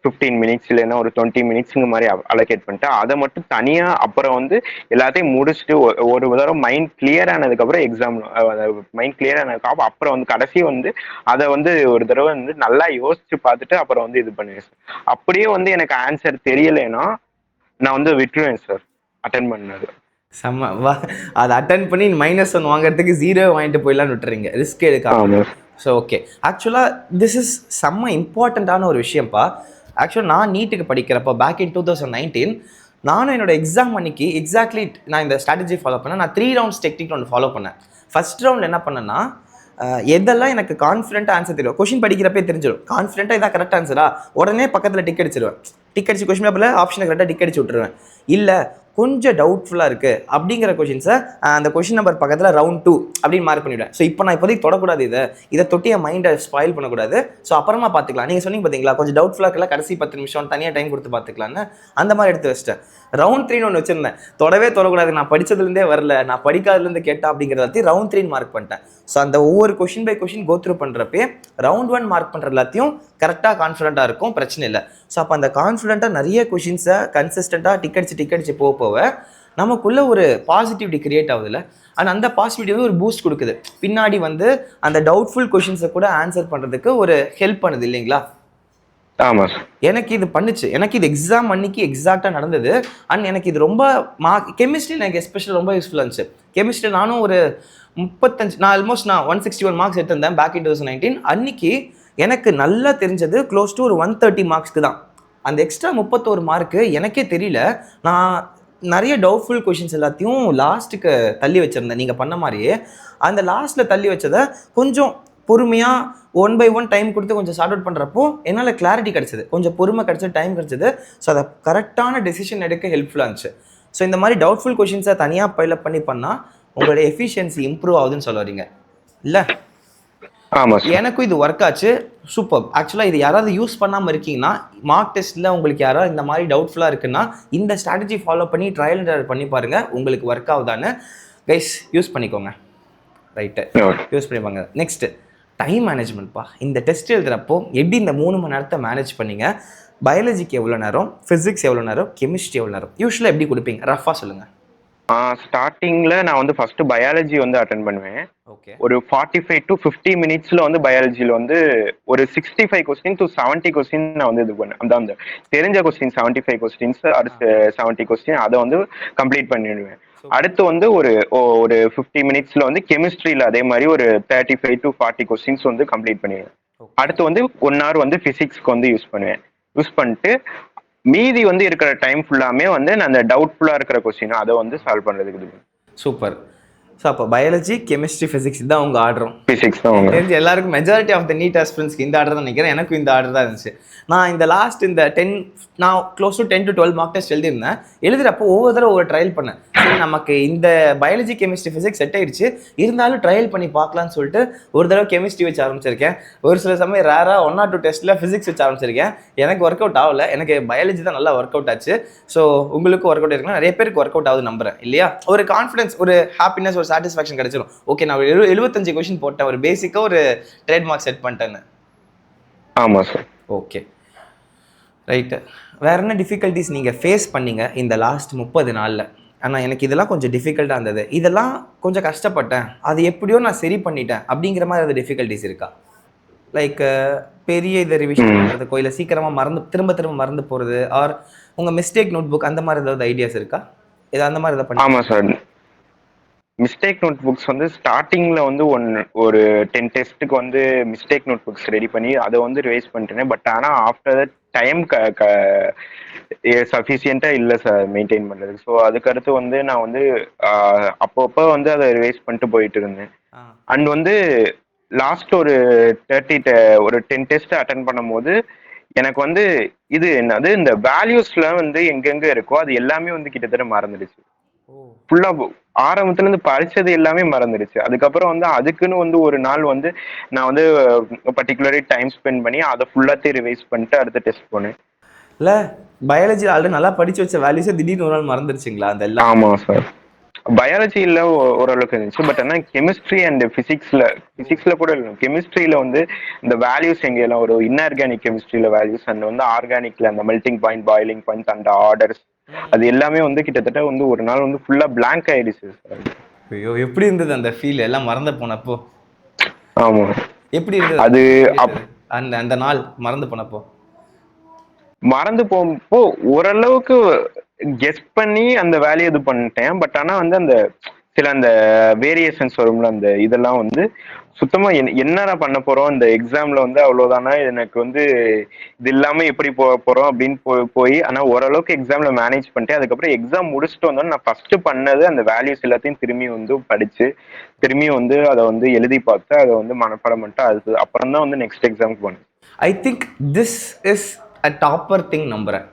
S1: 15 மினிட்ஸ் இல்லைன்னா ஒரு 20 மினிட்ஸுங்க மாதிரி அலோகேட் பண்ணிட்டு அதை மட்டும் தனியாக அப்புறம் வந்து எல்லாத்தையும் முடிச்சுட்டு ஒரு தடவை மைண்ட் கிளியர் ஆனதுக்கப்புறம் எக்ஸாம் மைண்ட் கிளியர் ஆனதுக்கப்புறம் அப்புறம் வந்து கடைசி வந்து அதை வந்து ஒரு தடவை வந்து நல்லா யோசிச்சு பார்த்துட்டு அப்புறம் வந்து இது பண்ணுவேன் சார். அப்படியே வந்து எனக்கு ஆன்சர் தெரியலைன்னா நான் வந்து விட்டுருவேன் சார் அட்டென்ட் பண்ணது.
S2: செம்ம. அதை அட்டென்ட் பண்ணி -1 வாங்குறதுக்கு 0 வாங்கிட்டு போயிடலான்னு விட்டுறீங்க, ரிஸ்க் எடுக்காம. ஸோ ஓகே, ஆக்சுவலாக திஸ் இஸ் செம்ம இம்பார்ட்டண்ட்டான ஒரு விஷயம்ப்பா. ஆக்சுவலாக நான் நீட்டுக்கு படிக்கிறப்போ பேக் இன் 2019 நானும் என்னோட எக்ஸாம் அன்னைக்கு எக்ஸாக்ட்லி நான் இந்த ஸ்ட்ராட்டஜி ஃபாலோ பண்ணேன். நான் 3 ரவுண்ட்ஸ் டெக்னிக் ஒன்று ஃபாலோ பண்ணேன். ஃபர்ஸ்ட் ரவுண்டில் என்ன பண்ணேன்னா, எதெல்லாம் எனக்கு கான்ஃபிடென்ட்டாக ஆன்சர் தெரியும், கொஷின் படிக்கிறப்பே தெரிஞ்சிடும். கான்ஃபிடென்ட்டாக இதான் கரெக்ட் ஆன்சரா, உடனே பக்கத்தில் டிக் அடிச்சிருவேன். டிக் அடிச்சு கொஷின் பேப்பரில் ஆப்ஷனை கரெக்டாக டிக் அடிச்சு விட்டுருவேன். இல்லை கொஞ்சம் டவுட்ஃபுல்லாக இருக்குது அப்படிங்கிற கொஷின்ஸை அந்த கொஷின் நம்பர் பக்கத்தில் round 2 அப்படின்னு மார்க் பண்ணிவிடுவேன். ஸோ இப்போ நான் இப்போதைக்கு தொடக்கூடாது, இதை தொட்டி என் மைண்டை ஸ்பாயில் பண்ணக்கூடாது. ஸோ அப்புறமா பார்த்துக்கலாம். நீங்கள் சொன்னீங்க பார்த்தீங்களா, கொஞ்சம் டவுட்ஃபுல்லாக இருக்கலாம், கடைசி 10 நிமிஷம் தனியாக டைம் கொடுத்து பார்த்துக்கலான்னு, அந்த மாதிரி எடுத்து வச்சிட்டேன். round 3 ஒன்று வச்சுருந்தேன், தொடக்கூடாது, நான் படித்ததுலேருந்தே வரல, நான் படிக்காதுலேருந்து கேட்டேன் அப்படிங்கிறத எல்லாத்தையும் round 3 மார்க் பண்ணிட்டேன். ஸோ அந்த ஒவ்வொரு கொஷின் பை கொஷின் கோத்ரூ பண்ணுறப்பே round 1 மார்க் பண்ணுற எல்லாத்தையும் கரெக்டாக கான்ஃபிடென்ட்டாக இருக்கும், பிரச்சனை இல்லை. ஸோ அப்போ அந்த கான்ஃபிடென்ட்டாக நிறைய கொஷின்ஸை கன்சிஸ்டண்ட்டாக டிக் அடிச்சு போக நமக்குள்ளே ஒரு பாசிட்டிவிட்டி கிரியேட் ஆகுதுல்ல, அண்ட் அந்த பாசிட்டிவிட்டி வந்து ஒரு பூஸ்ட் கொடுக்குது. பின்னாடி வந்து அந்த டவுட்ஃபுல் கொஷின்ஸை கூட ஆன்சர் பண்ணுறதுக்கு ஒரு ஹெல்ப் பண்ணுது இல்லைங்களா?
S1: ஆமாம்.
S2: எனக்கு இது பண்ணுச்சு. எனக்கு இது எக்ஸாம் அன்னைக்கு எக்ஸாக்டாக நடந்தது. அண்ட் எனக்கு இது ரொம்ப கெமிஸ்ட்ரியில் எனக்கு எஸ்பெஷல் ரொம்ப யூஸ்ஃபுல்லாக இருந்துச்சு. கெமிஸ்ட்ரி நானும் ஒரு 35 நான் ஆல்மோஸ்ட் 161 மார்க்ஸ் எடுத்திருந்தேன் பேக் இன் 2019. அன்னைக்கு எனக்கு நல்லா தெரிஞ்சது க்ளோஸ் டு ஒரு 130 மார்க்ஸ்க்கு தான். அந்த எக்ஸ்ட்ரா 31 மார்க்கு எனக்கே தெரியல. நான் நிறைய டவுட்ஃபுல் கொஷின்ஸ் எல்லாத்தையும் லாஸ்ட்டுக்கு தள்ளி வச்சுருந்தேன் நீங்கள் பண்ண மாதிரியே. அந்த லாஸ்ட்டில் தள்ளி வச்சதை கொஞ்சம் பொறுமையாக 1 by 1 டைம் கொடுத்து கொஞ்சம் சார்ட் அவுட் பண்ணுறப்போ என்னால் கிளாரிட்டி கிடச்சிது, கொஞ்சம் பொறுமை கிடச்சிது, டைம் கிடச்சிது. ஸோ அதை கரெக்டான டெசிஷன் எடுக்க ஹெல்ப்ஃபுல்லாக இருந்துச்சு. ஸோ இந்த மாதிரி டவுட்ஃபுல் கொஷின்ஸை தனியாக பைலப் பண்ணால் உங்களோட எஃபிஷியன்சி இம்ப்ரூவ் ஆகுதுன்னு சொல்ல வரீங்க இல்லை?
S1: ஆமாம்.
S2: எனக்கும் இது ஒர்க் ஆச்சு. சூப்பர். ஆக்சுவலாக இது யாராவது யூஸ் பண்ணாமல் இருக்கீங்கன்னா, மார்க் டெஸ்ட்டில் உங்களுக்கு யாராவது இந்த மாதிரி டவுட்ஃபுல்லாக இருக்குன்னா இந்த ஸ்ட்ராட்டஜி ஃபாலோ பண்ணி ட்ரையல் அண்ட் எரர் பண்ணி பாருங்கள், உங்களுக்கு ஒர்க் ஆகுதான்னு. கைஸ் யூஸ் பண்ணிக்கோங்க. ரைட்டு, யூஸ் பண்ணிப்பாங்க. நெக்ஸ்ட்டு டைம் மேனேஜ்மெண்ட்ப்பா. இந்த டெஸ்ட் எழுதுகிறப்போ எப்படி இந்த 3 மணி நேரத்தை மேனேஜ் பண்ணீங்க? பயாலஜிக்கு எவ்வளோ நேரம், ஃபிசிக்ஸ் எவ்வளோ நேரம், கெமிஸ்ட்ரி எவ்வளோ நேரம், யூஸ்வலாக எப்படி கொடுப்பீங்க? ரஃபாக சொல்லுங்கள்.
S1: ஸ்டார்டிங்கில் நான் வந்து ஃபஸ்ட்டு பயாலஜி வந்து அட்டன் பண்ணுவேன்.
S2: ஓகே.
S1: ஒரு 45 to 50 மினிட்ஸில் வந்து பயாலஜியில் வந்து ஒரு 65 கொஸ்டின் to 70 கொஸ்டின் நான் வந்து இது பண்ணேன். அந்த தெரிஞ்ச கொஸ்டின் 75 கொஸ்டின்ஸ், அடுத்து 70 கொஸ்டின் அதை வந்து கம்ப்ளீட் பண்ணிடுவேன். அடுத்து வந்து ஒரு 50 மினிட்ஸில் வந்து கெமிஸ்ட்ரியில் அதே மாதிரி ஒரு 35 to 40 கொஸ்டின்ஸ் வந்து கம்ப்ளீட் பண்ணிடுவேன். அடுத்து வந்து 1 hour வந்து ஃபிசிக்ஸ்க்கு வந்து யூஸ் பண்ணுவேன். யூஸ் பண்ணிட்டு மீதி வந்து இருக்கிற டைம் ஃபுல்லாமே வந்து நான் அந்த டவுட்ஃபுல்லாக இருக்கிற கொஸ்டின் அதை வந்து சால்வ் பண்ணுறதுக்கு.
S2: சூப்பர். ஸோ அப்போ பயாலஜி, கெமிஸ்ட்ரி, ஃபிசிக்ஸ் தான் உங்கள் ஆர்டரும்?
S1: ஃபிசிக்ஸ் தான் தெரிஞ்சு
S2: எல்லாருக்கும் மெஜாரிட்டி ஆஃப் த நீட் ஆஸ்பிரன்ஸ்க்கு இந்த ஆர்டர் தான் நினைக்கிறேன். எனக்கும் இந்த ஆர்டர் தான் இருந்துச்சு. நான் இந்த லாஸ்ட் இந்த 10 நான் close to 10 to 12 mark test எழுதியிருந்தேன். எழுதுறப்போ ஒவ்வொரு தடவை ஒவ்வொரு ட்ரையல் பண்ணேன். சரி நமக்கு இந்த பயாலஜி, கெமிஸ்ட்ரி, ஃபிசிக்ஸ் செட் ஆயிடுச்சு, இருந்தாலும் ட்ரையல் பண்ணி பார்க்கலான்னு சொல்லிட்டு ஒரு தடவை கெமிஸ்ட்ரி வச்சு ஆரம்பிச்சிருக்கேன். ஒரு சில சமயம் ரேராக 1 or 2 டெஸ்ட்டில் ஃபிசிக்ஸ் வச்சு ஆரம்பிச்சிருக்கேன். எனக்கு ஒர்க் அவுட் ஆகலை. எனக்கு பயாலஜி தான் நல்லா ஒர்க் அவுட் ஆச்சு. ஸோ உங்களுக்கு ஒர்க் அவுட் இருக்குன்னா நிறைய பேருக்கு ஒர்க் அவுட் ஆகுது நம்புறேன் இல்லையா? ஒரு கான்ஃபிடன்ஸ், ஒரு ஹாப்பினஸ், ஒரு சாட்டிஸ்ஃபேக்ஷன் கிடைச்சிடும். ஓகே, நான் 75 கொஸ்டின் போட்டேன், ஒரு பேசிக்காக ஒரு ட்ரேட்மார்க் செட் பண்ணிட்டேன்னு.
S1: ஆமாம் சார்.
S2: Okay, right. வேற என்ன டிஃபிகல்ட்டிஸ் நீங்கள் ஃபேஸ் பண்ணீங்க இந்த லாஸ்ட் 30 நாளில்? ஆனால் எனக்கு இதெல்லாம் கொஞ்சம் டிஃபிகல்ட்டாக இருந்தது, இதெல்லாம் கொஞ்சம் கஷ்டப்பட்டேன், அது எப்படியோ நான் சரி பண்ணிட்டேன் அப்படிங்கிற மாதிரி ஏதாவது டிஃபிகல்ட்டிஸ் இருக்கா? லைக் பெரிய இதை ரிவிஷன் பண்ணுறதுக்கோ, இல்லை சீக்கிரமாக திரும்ப மறந்து போகிறது, ஆர் உங்கள் மிஸ்டேக் நோட் புக் அந்த மாதிரி ஏதாவது ஐடியாஸ் இருக்கா? இது அந்த மாதிரி ஏதாவது?
S1: ஆமாம் சார். மிஸ்டேக் நோட் புக்ஸ் வந்து ஸ்டார்டிங்கில் வந்து ஒரு 10 டெஸ்ட்டுக்கு வந்து மிஸ்டேக் நோட் புக்ஸ் ரெடி பண்ணி அதை வந்து ரிவைஸ் பண்ணிட்டேன். பட் ஆனால் ஆஃப்டர் தட் டைம் சஃபிஷியண்ட்டாக இல்லை சார் மெயின்டைன் பண்ணுறதுக்கு. ஸோ அதுக்கடுத்து வந்து நான் வந்து அப்பப்போ வந்து அதை ரிவைஸ் பண்ணிட்டு போயிட்டு இருந்தேன். அண்ட் வந்து லாஸ்ட் ஒரு 10 டெஸ்ட் அட்டன் பண்ணும்போது எனக்கு வந்து இது என்னது இந்த வேல்யூஸ்லாம் வந்து எங்கெங்கே இருக்கோ அது எல்லாமே வந்து கிட்டத்தட்ட மறந்துடுச்சு. ஃபுல்லா ஆரம்பத்துல இருந்து படிச்சது எல்லாமே மறந்துடுச்சு. அதுக்கப்புறம் வந்து அதுக்குன்னு வந்து ஒரு நாள் வந்து நான் வந்து பர்டிகுலரி டைம் ஸ்பெண்ட் பண்ணி அதை ஃபுல்லாத்தையும் ரிவைஸ் பண்ணிட்டு அடுத்த டெஸ்ட் போனேன்.
S2: இல்லை பயாலஜி ஆல்ரெடி நல்லா படிச்சு வச்ச வேல்யூஸை திடீர்னு ஒரு நாள் மறந்துடுச்சிங்களா? அந்த எல்லாம்?
S1: ஆமாம் சார். பயாலஜியில் ஓரளவுக்கு இருந்துச்சு. பட் ஆனால் கெமிஸ்ட்ரி அண்ட் ஃபிசிக்ஸில் கூட இல்லை. கெமிஸ்ட்ரியில் வந்து இந்த வேல்யூஸ் எங்கெல்லாம் ஒரு இன்ஆர்கானிக் கெமிஸ்ட்ரியில் வேல்யூஸ் அண்ட் வந்து ஆர்கானிக்ல அந்த மெல்டிங் பாயிண்ட், பாயிலிங் பாயிண்ட் அந்த ஆர்டர்ஸ் அது எல்லாமே வந்து கிட்டத்தட்ட வந்து ஒரு நாள் வந்து ஃபுல்லா பிளாங்க் ஆயிடுச்சு சார்.
S2: ஐயோ, எப்படி இருந்தது அந்த ஃபீல்? எல்லாம் மறந்து போனப்போ?
S1: ஆமா.
S2: எப்படி இருந்தது
S1: அது?
S2: அந்த நாள் மறந்து போனப்போ
S1: ஓரளவுக்கு கெஸ் பண்ணி அந்த வேல்யூ இது பண்ணிட்டேன். பட் ஆனா வந்து அந்த சில அந்த வேரியேஷன்ஸ் வரும்ல, அந்த இதெல்லாம் வந்து சுத்தமா என்னடா பண்ண போறோம் இந்த எக்ஸாம்ல வந்து அவ்வளவுதானா, எனக்கு வந்து இது இல்லாம எப்படி போறோம் அப்படின்னு போய் ஆனா ஓரளவுக்கு எக்ஸாம்ல மேனேஜ் பண்ணிட்டு அதுக்கப்புறம் எக்ஸாம் முடிச்சுட்டு வந்தோம். நான் ஃபர்ஸ்ட் பண்ணது அந்த வேல்யூஸ் எல்லாத்தையும் திரும்பி வந்து படிச்சு திரும்பியும் வந்து அதை வந்து எழுதி பார்த்து அதை வந்து மனப்பாடம் பண்ணிட்டு அது அப்புறம் தான் வந்து நெக்ஸ்ட் எக்ஸாமுக்கு போனேன்.
S2: I think this is a topper thing நம்புறேன்.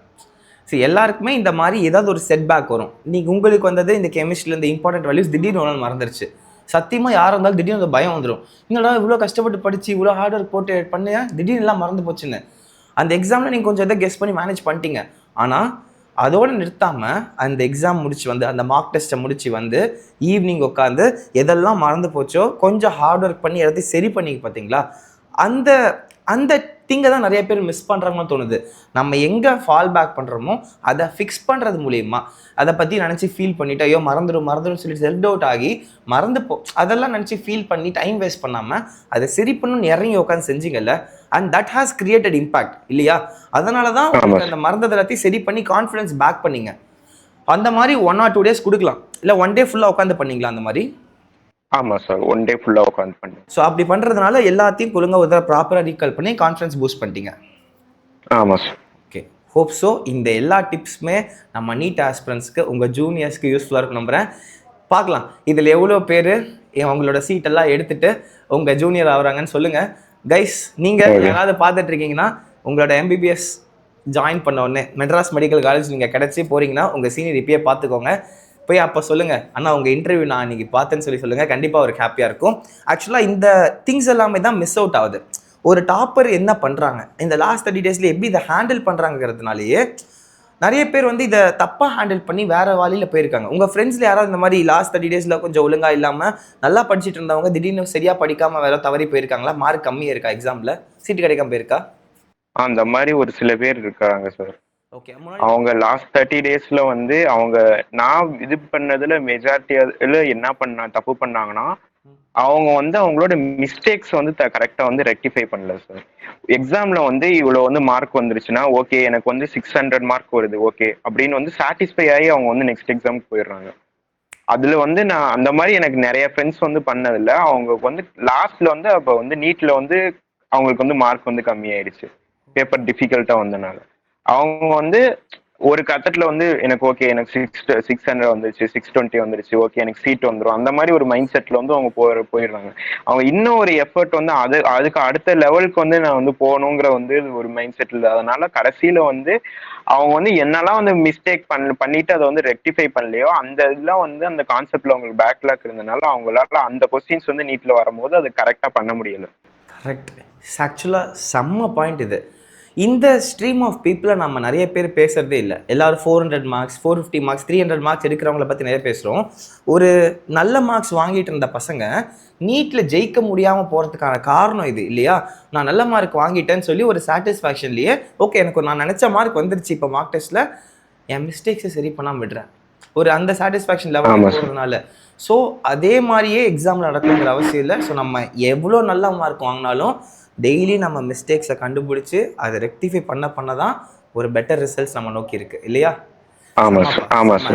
S2: சரி, எல்லாருக்குமே இந்த மாதிரி ஏதாவது ஒரு செட்பேக் வரும். நீங்கள் உங்களுக்கு வந்தது இந்த கெமிஸ்ட்ரியில் இந்த இம்பார்ட்டன்ட் வேல்யூஸ் திடீர்னு ஒரு நாள் மறந்துருச்சு. சத்தியமாக யாரும் இருந்தாலும் திடீர்னு அந்த பயம் வந்துடும். என்னடா இவ்வளோ கஷ்டப்பட்டு படித்து இவ்வளோ ஹார்ட் ஒர்க் போட்டு பண்ண திடீர்னு எல்லாம் மறந்து போச்சுன்னு. அந்த எக்ஸாமில் நீங்கள் கொஞ்சம் எதை கெஸ் பண்ணி மேனேஜ் பண்ணிட்டீங்க. ஆனால் அதோடு நிறுத்தாமல் அந்த எக்ஸாம் முடிச்சு வந்து அந்த மார்க் டெஸ்ட்டை முடிச்சு வந்து ஈவினிங் உட்காந்து எதெல்லாம் மறந்து போச்சோ கொஞ்சம் ஹார்ட் ஒர்க் பண்ணி எல்லாத்தையும் சரி பண்ணிக்க பார்த்தீங்களா, அந்த அந்த திங்கை தான் நிறைய பேர் மிஸ் பண்ணுறாங்கன்னு தோணுது. நம்ம எங்கே ஃபால் பேக் பண்ணுறோமோ அதை ஃபிக்ஸ் பண்ணுறது மூலியமாக அதை பற்றி நினச்சி ஃபீல் பண்ணிவிட்டு ஐயோ மறந்துடும் சொல்லி செல்ஃப் டவுட் ஆகி அதெல்லாம் நினச்சி ஃபீல் பண்ணி டைம் வேஸ்ட் பண்ணாமல் அதை சரி பண்ணணும்னு இறங்கி உட்காந்து செஞ்சிங்கல்ல, and that has created impact இல்லையா? அதனால தான் அந்த மறந்தது எல்லாத்தையும் சரி பண்ணி கான்ஃபிடன்ஸ் பேக் பண்ணீங்க. அந்த மாதிரி 1 or 2 days கொடுக்கலாம், இல்லை 1 day ஃபுல்லாக உட்காந்து பண்ணீங்களா அந்த மாதிரி?
S1: ஆமா சார். ஒன் டே ஃபுல்லா உட்காந்து பண்ணேன்.
S2: ஸோ அப்படி பண்ணுறதுனால எல்லாத்தையும் ஒழுங்காக ஒரு ப்ராப்பராக ரீகால் பண்ணி கான்ஃபிடன்ஸ் பூஸ்ட் பண்ணிட்டீங்க.
S1: ஆமா சார்.
S2: ஓகே, ஹோப் ஸோ இந்த எல்லா டிப்ஸுமே நம்ம நீட் ஆஸ்பிரன்ஸ்க்கு உங்கள் ஜூனியர்ஸ்க்கு யூஸ்ஃபுல்லாக இருக்கும் நம்புகிறேன். பார்க்கலாம் இதில் எவ்வளோ பேர் அவங்களோட சீட்டெல்லாம் எடுத்துகிட்டு உங்கள் ஜூனியர் ஆகுறாங்கன்னு சொல்லுங்கள். கைஸ், நீங்கள் யாராவது பார்த்துட்டு இருக்கீங்கன்னா உங்களோட MBBS ஜாயின் பண்ண உடனே மெட்ராஸ் மெடிக்கல் காலேஜ் நீங்கள் கிடச்சி போகிறீங்கன்னா உங்கள் சீனியர் இப்பயே பார்த்துக்கோங்க. போய் அப்போ சொல்லுங்கள், அண்ணா உங்கள் இன்டர்வியூ நான் இன்றைக்கி பார்த்தேன்னு சொல்லுங்கள். கண்டிப்பாக அவருக்கு ஹாப்பியாக இருக்கும். ஆக்சுவலாக இந்த திங்ஸ் எல்லாமே தான் மிஸ் அவுட் ஆகுது. ஒரு டாப்பர் என்ன பண்ணுறாங்க இந்த லாஸ்ட் 30 டேஸில் எப்படி இதை ஹேண்டில் பண்ணுறாங்கிறதுனாலேயே நிறைய பேர் இதை தப்பாக ஹேண்டில் பண்ணி வேறு வழியில் போயிருக்காங்க. உங்கள் ஃப்ரெண்ட்ஸில் யாராவது இந்த மாதிரி லாஸ்ட் 30 டேஸில் கொஞ்சம் ஒழுங்காக இல்லாமல் நல்லா படிச்சுட்டு இருந்தவங்க திடீர்னு சரியாக படிக்காமல் வேறு தவறி போயிருக்காங்களா? மார்க் கம்மியாக இருக்கா? எக்ஸாமில் சீட்டு கிடைக்காம போயிருக்கா?
S1: அந்த மாதிரி ஒரு சில பேர் இருக்காங்க சார்.
S2: ஓகே,
S1: அவங்க லாஸ்ட் 30 டேஸ்ல அவங்க நான் இது பண்ணதுல மெஜாரிட்டி என்ன தப்பு பண்ணாங்கன்னா, அவங்க அவங்களோட மிஸ்டேக்ஸ் கரெக்டா ரெக்டிஃபை பண்ணல சார். எக்ஸாம்ல இவ்வளவு மார்க் வந்துருச்சுன்னா ஓகே, எனக்கு 600 மார்க் வருது ஓகே அப்படின்னு சாட்டிஸ்ஃபை ஆகி அவங்க நெக்ஸ்ட் எக்ஸாமுக்கு போயிடுறாங்க. அதுல நான் அந்த மாதிரி எனக்கு நிறைய ஃப்ரெண்ட்ஸ் பண்ணதில்ல. அவங்க லாஸ்ட்ல அப்ப நீட்ல அவங்களுக்கு மார்க் கம்மியாயிடுச்சு. பேப்பர் டிஃபிகல்ட்டா வந்தனால அவங்க ஒரு கட்டத்துல எனக்கு ஓகே, எனக்கு 600 வந்துருச்சு, 620 வந்துருச்சு, ஓகே எனக்கு சீட் வந்துடும், அந்த மாதிரி ஒரு மைண்ட் செட்ல அவங்க போயிடுறாங்க. அவங்க இன்னும் ஒரு எஃபர்ட் அதுக்கு அடுத்த லெவலுக்கு நான் போகணுங்கிற ஒரு மைண்ட் செட்ல. அதனால கடைசியில அவங்க என்னெல்லாம் மிஸ்டேக் பண்ணிட்டு அதை ரெக்டிஃபை பண்ணலையோ அந்த இதெல்லாம் அந்த கான்செப்ட்ல அவங்களுக்கு பேக்லாக் இருந்தனால அவங்களால அந்த கொஸ்டின்ஸ் நீட்ல வரும்போது அது கரெக்டா பண்ண முடியல.
S2: கரெக்ட். ஆக்சுவலாக செம்ம பாயிண்ட் இது. இந்த ஸ்ட்ரீம் ஆஃப் பீப்புளை நம்ம நிறைய பேர் பேசுகிறதே இல்லை. எல்லோரும் 400 மார்க்ஸ், 450 மார்க்ஸ், 300 மார்க்ஸ் எடுக்கிறவங்கள பற்றி நிறைய பேசுகிறோம். ஒரு நல்ல மார்க்ஸ் வாங்கிட்டு இருந்த பசங்க நீட்டில் ஜெயிக்க முடியாமல் போகிறதுக்கான காரணம் இது இல்லையா? நான் நல்ல மார்க் வாங்கிட்டேன்னு சொல்லி ஒரு சாட்டிஸ்ஃபேக்ஷன்லேயே ஓகே எனக்கு நான் நினச்ச மார்க் வந்துருச்சு, இப்போ மார்க் டெஸ்ட்டில் என் மிஸ்டேக்ஸை சரி பண்ணாமல் விடுறேன், ஒரு அந்த சாட்டிஸ்ஃபேக்ஷன் லெவல் போகிறதுனால. ஸோ அதே மாதிரியே எக்ஸாமில் நடக்குங்கிற அவசியம் இல்லை. ஸோ நம்ம எவ்வளோ நல்ல மார்க் வாங்கினாலும் டெய்லி நம்ம மிஸ்டேக்ஸை கண்டுபிடிச்சி அதை ரெக்டிஃபை பண்ண தான் ஒரு பெட்டர் ரிசல்ட்ஸ் நம்ம நோக்கி இருக்கு இல்லையா?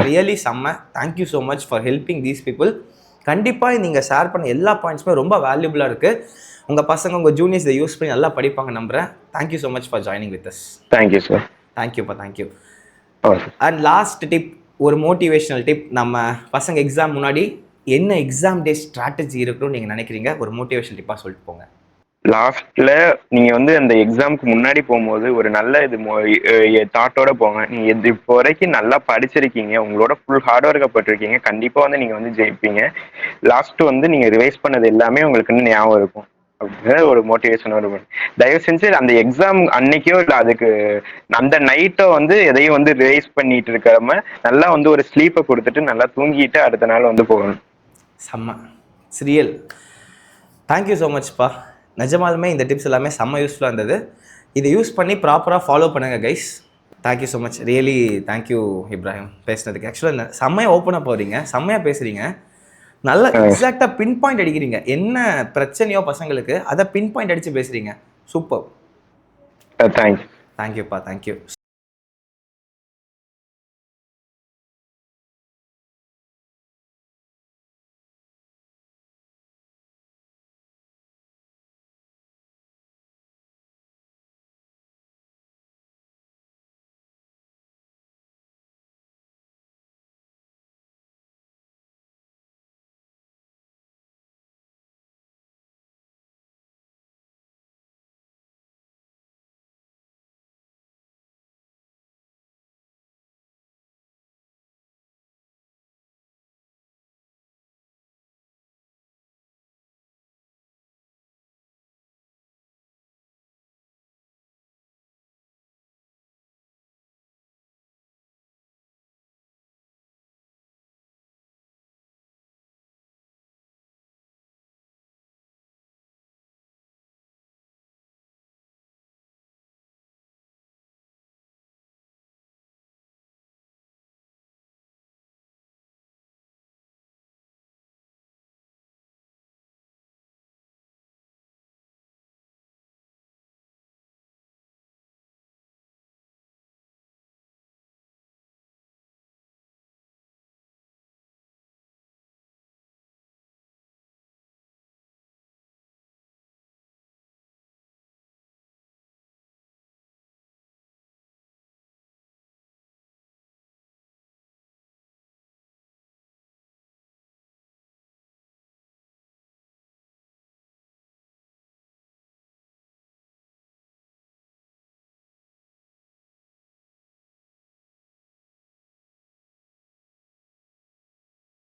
S2: ரியலி செம்ம. Thank you so much for helping these people. கண்டிப்பாக நீங்கள் ஷேர் பண்ண எல்லா பாயிண்ட்ஸுமே ரொம்ப வேல்யூபுளாக இருக்குது. உங்கள் பசங்க உங்கள் ஜூனியர்ஸ் இதை யூஸ் பண்ணி நல்லா படிப்பாங்க நம்புகிறேன். Thank you so much for joining with us.
S1: Thank you sir.
S2: தேங்க்யூப்பா, தேங்க்யூ. அண்ட் லாஸ்ட் டிப், ஒரு மோட்டிவேஷனல் டிப். நம்ம பசங்க எக்ஸாம் முன்னாடி என்ன எக்ஸாம் டே ஸ்ட்ராட்டஜி இருக்குன்னு நீங்கள் நினைக்கிறீங்க? ஒரு மோட்டிவேஷனல் டிப்பாக சொல்லிட்டு போங்க.
S1: லாஸ்ட்ல நீங்க அந்த எக்ஸாமுக்கு முன்னாடி போகும்போது ஒரு நல்ல தாட்டோட போங்க. நீங்க இப்போ வரைக்கும் நல்லா படிச்சிருக்கீங்க, உங்களோட ஃபுல் ஹார்ட் ஒர்க்கை போட்டிருக்கீங்க, கண்டிப்பா நீங்க ஜெயிப்பீங்க. லாஸ்ட் நீங்க ரிவைஸ் பண்ணது எல்லாமே உங்களுக்கு ஞாபகம் இருக்கும் அப்படிங்கிற ஒரு மோட்டிவேஷனோட. தயவு செஞ்சு அந்த எக்ஸாம் அன்னைக்கோ இல்லை அதுக்கு அந்த நைட்டோ எதையும் ரிவைஸ் பண்ணிட்டு இருக்காம நல்லா ஒரு ஸ்லீப்பை கொடுத்துட்டு நல்லா தூங்கிட்டு அடுத்த நாள் போகணும்.
S2: செம்ம ரியல். Thank you so மச்ப்பா. நிஜமாலுமே இந்த டிப்ஸ் எல்லாமே செம்ம யூஸ்ஃபுல்லாக இருந்தது. இதை யூஸ் பண்ணி ப்ராப்பராக ஃபாலோ பண்ணுங்கள் guys. Thank you so much. Really thank you Ibrahim பேசுனதுக்கு. ஆக்சுவலாக செம்மையாக ஓப்பனாக போகிறீங்க, செம்மையாக பேசுகிறீங்க, நல்லா எக்ஸாக்டாக பின் பாயிண்ட் அடிக்கிறீங்க. என்ன பிரச்சனையோ பசங்களுக்கு அதை பின் பாயிண்ட் அடித்து பேசுகிறீங்க. சூப்பர்.
S1: தேங்க்யூ.
S2: தேங்க்யூப்பா, தேங்க்யூ.